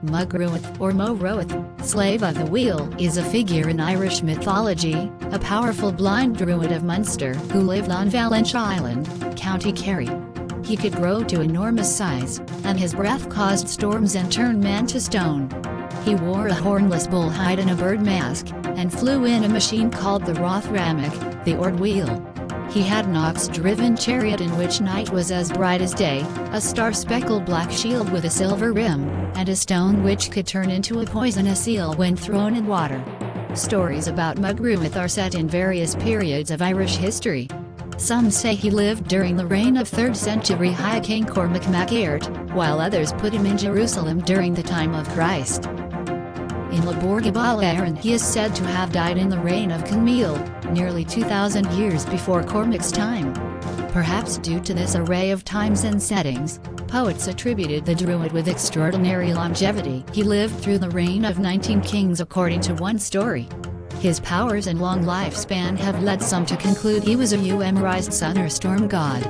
Mug Ruith, or Mo Ruith, slave of the wheel, is a figure in Irish mythology, a powerful blind druid of Munster who lived on Valentia Island, County Kerry. He could grow to enormous size, and his breath caused storms and turned man to stone. He wore a hornless bull hide and a bird mask, and flew in a machine called the Rothramach, the oared wheel. He had an ox-driven chariot in which night was as bright as day, a star-speckled black shield with a silver rim, and a stone which could turn into a poisonous eel when thrown in water. Stories about Mug Ruith are set in various periods of Irish history. Some say he lived during the reign of 3rd century High King Cormac mac Airt, while others put him in Jerusalem during the time of Christ. In Laborgabal Aaron he is said to have died in the reign of Camille, nearly 2,000 years before Cormac's time. Perhaps due to this array of times and settings, poets attributed the druid with extraordinary longevity. He lived through the reign of 19 kings according to one story. His powers and long lifespan have led some to conclude he was a eumerized sun or storm god.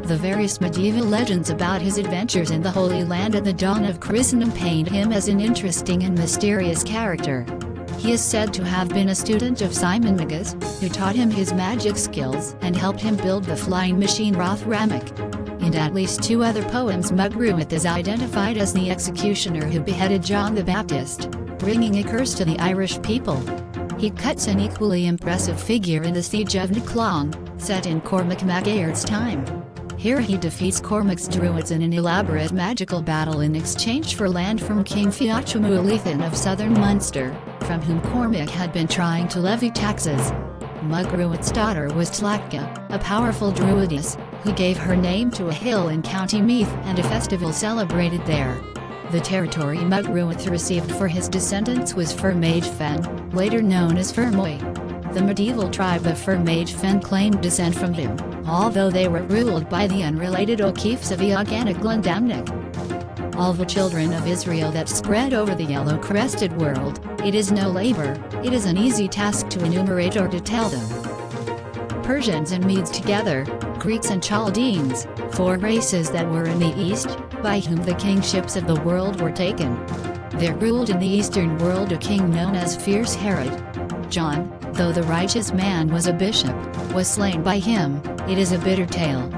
The various medieval legends about his adventures in the Holy Land at the dawn of Christendom paint him as an interesting and mysterious character. He is said to have been a student of Simon Magus, who taught him his magic skills and helped him build the flying machine Rothramach. In at least 2 other poems Mug Ruith is identified as the executioner who beheaded John the Baptist, bringing a curse to the Irish people. He cuts an equally impressive figure in the Siege of Niclong, set in Cormac mac Airt's time. Here he defeats Cormac's druids in an elaborate magical battle in exchange for land from King Fiachmualethan of southern Munster, from whom Cormac had been trying to levy taxes. Mug Ruith's daughter was Tlachta, a powerful druidess, who gave her name to a hill in County Meath and a festival celebrated there. The territory Mug Ruith received for his descendants was Fermaid Fen, later known as Fermoy. The medieval tribe of Fermaid Fen claimed descent from him, although they were ruled by the unrelated O'Keefes of Eogan Glendamnic. All the children of Israel that spread over the yellow-crested world, it is no labor, it is an easy task to enumerate or to tell them. Persians and Medes together, Greeks and Chaldeans, 4 races that were in the east, by whom the kingships of the world were taken. There ruled in the eastern world a king known as Fierce Herod. John, though the righteous man was a bishop, was slain by him. It is a bitter tale.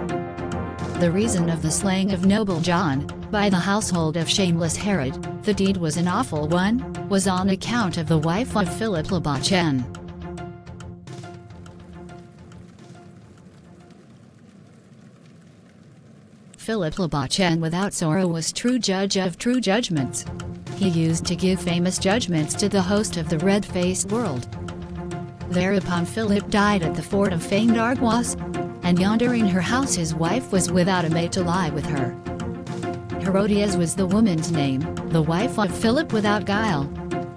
The reason of the slaying of noble John, by the household of shameless Herod, the deed was an awful one, was on account of the wife of Philip Labachan. Philip Labachan without sorrow was true judge of true judgments. He used to give famous judgments to the host of the red-faced world. Thereupon Philip died at the fort of Faindargwas, and yonder in her house his wife was without a maid to lie with her. Herodias was the woman's name, the wife of Philip without guile.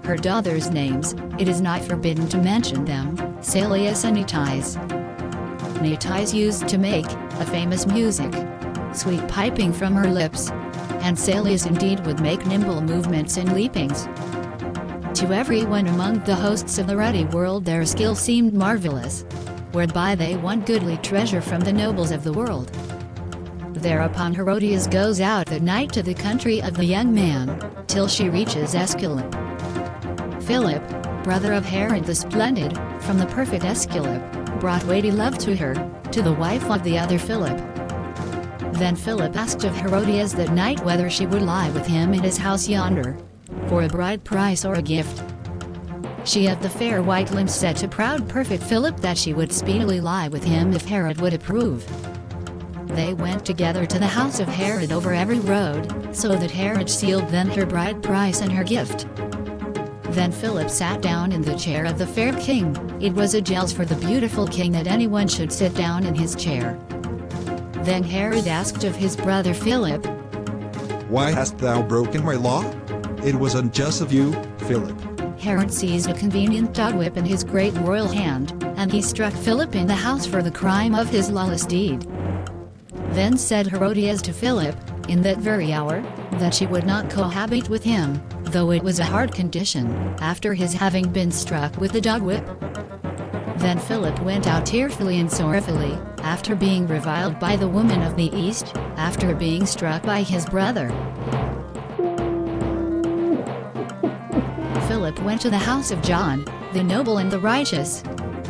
Her daughters' names, it is not forbidden to mention them, Salius and Netais. Netais used to make a famous music, sweet piping from her lips, and Salius indeed would make nimble movements and leapings. To everyone among the hosts of the ruddy world their skill seemed marvelous, whereby they won goodly treasure from the nobles of the world. Thereupon Herodias goes out at night to the country of the young man, till she reaches Esculap. Philip, brother of Herod the Splendid, from the perfect Esculap, brought weighty love to her, to the wife of the other Philip. Then Philip asked of Herodias that night whether she would lie with him in his house yonder, for a bride price or a gift. She of the fair white limbs said to proud perfect Philip that she would speedily lie with him if Herod would approve. They went together to the house of Herod over every road, so that Herod sealed then her bride price and her gift. Then Philip sat down in the chair of the fair king. It was a jealous for the beautiful king that anyone should sit down in his chair. Then Herod asked of his brother Philip, "Why hast thou broken my law? It was unjust of you, Philip." Herod seized a convenient dog whip in his great royal hand, and he struck Philip in the house for the crime of his lawless deed. Then said Herodias to Philip, in that very hour, that she would not cohabit with him, though it was a hard condition, after his having been struck with the dog whip. Then Philip went out tearfully and sorrowfully, after being reviled by the woman of the East, after being struck by his brother. Philip went to the house of John, the noble and the righteous.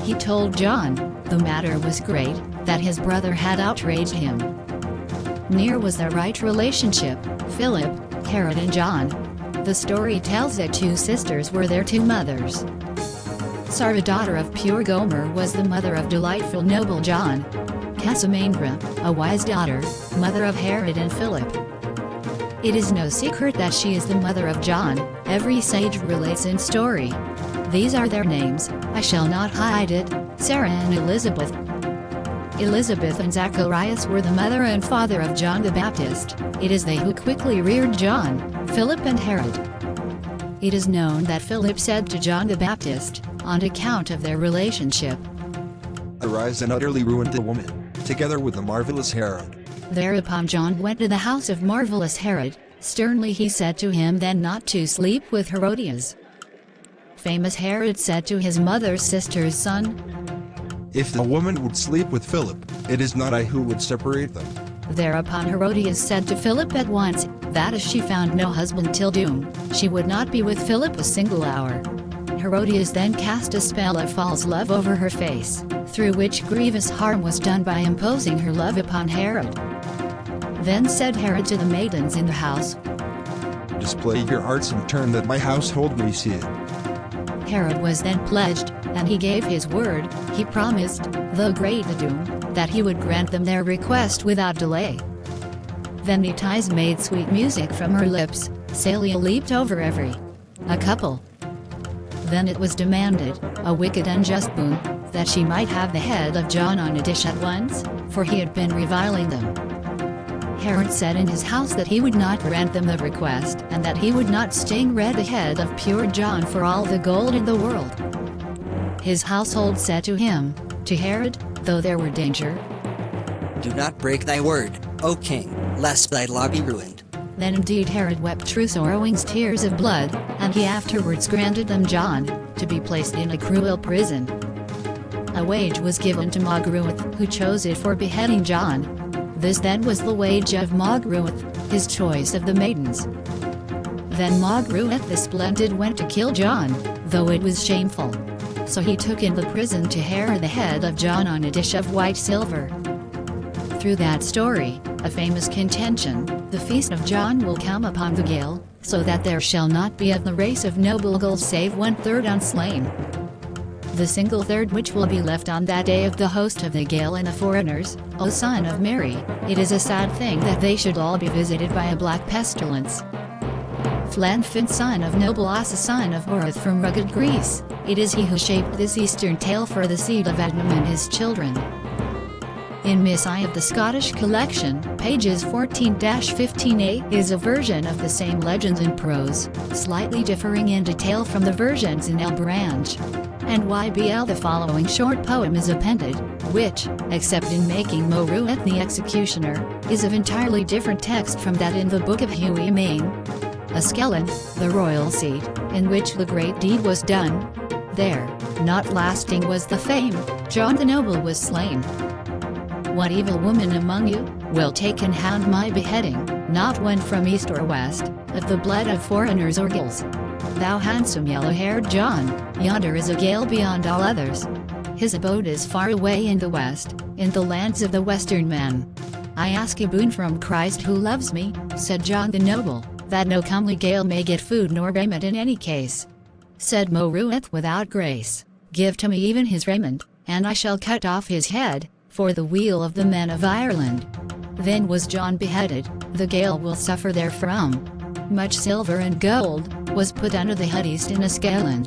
He told John, the matter was great, that his brother had outraged him. Near was their right relationship, Philip, Herod and John. The story tells that two sisters were their two mothers. Sarah, daughter of pure Gomer, was the mother of delightful noble John. Casamandra, a wise daughter, mother of Herod and Philip. It is no secret that she is the mother of John, every sage relates in story. These are their names, I shall not hide it, Sarah and Elizabeth. Elizabeth and Zacharias were the mother and father of John the Baptist. It is they who quickly reared John, Philip and Herod. It is known that Philip said to John the Baptist, on account of their relationship, Arise and utterly ruin the woman, together with the marvelous Herod. Thereupon John went to the house of marvelous Herod. Sternly he said to him then not to sleep with Herodias. Famous Herod said to his mother's sister's son, If the woman would sleep with Philip, it is not I who would separate them. Thereupon Herodias said to Philip at once, that if she found no husband till doom, she would not be with Philip a single hour. Herodias then cast a spell of false love over her face, through which grievous harm was done by imposing her love upon Herod. Then said Herod to the maidens in the house, Display your arts in turn that my household may see it. Herod was then pledged, and he gave his word. He promised, though great the doom, that he would grant them their request without delay. Then Nitise made sweet music from her lips, Celia leaped over a couple. Then it was demanded, a wicked unjust boon, that she might have the head of John on a dish at once, for he had been reviling them. Herod said in his house that he would not grant them the request, and that he would not sting red the head of pure John for all the gold in the world. His household said to him, to Herod, though there were danger, Do not break thy word, O king, lest thy law be ruined. Then indeed Herod wept true sorrowing's tears of blood, and he afterwards granted them John, to be placed in a cruel prison. A wage was given to Ruith, who chose it for beheading John. This then was the wage of Ruith, his choice of the maidens. Then Ruith the Splendid went to kill John, though it was shameful. So he took in the prison to Herod the head of John on a dish of white silver. Through that story, a famous contention, the feast of John will come upon the gale, so that there shall not be of the race of noble girls save 1/3 unslain. The single third which will be left on that day of the host of the gale and the foreigners, O son of Mary, it is a sad thing that they should all be visited by a black pestilence. Flanfin son of noble Asa son of Ruith from rugged Greece, it is he who shaped this eastern tale for the seed of Edmund and his children. In Miss I of the Scottish Collection, pages 14-15a, is a version of the same legends in prose, slightly differing in detail from the versions in L. Branch. And YBL the following short poem is appended, which, except in making Ruith the executioner, is of entirely different text from that in the Book of Huey Main. Askelon, the royal seat, in which the great deed was done. There, not lasting was the fame, John the noble was slain. What evil woman among you will take in hand my beheading? Not one from east or west, of the blood of foreigners or gills. Thou handsome yellow-haired John, yonder is a gale beyond all others. His abode is far away in the west, in the lands of the western men. I ask a boon from Christ who loves me, said John the noble, that no comely gale may get food nor raiment in any case. Said Ruith without grace, give to me even his raiment, and I shall cut off his head, for the weal of the men of Ireland. Then was John beheaded, the gale will suffer therefrom. Much silver and gold was put under the hut east in Askelon.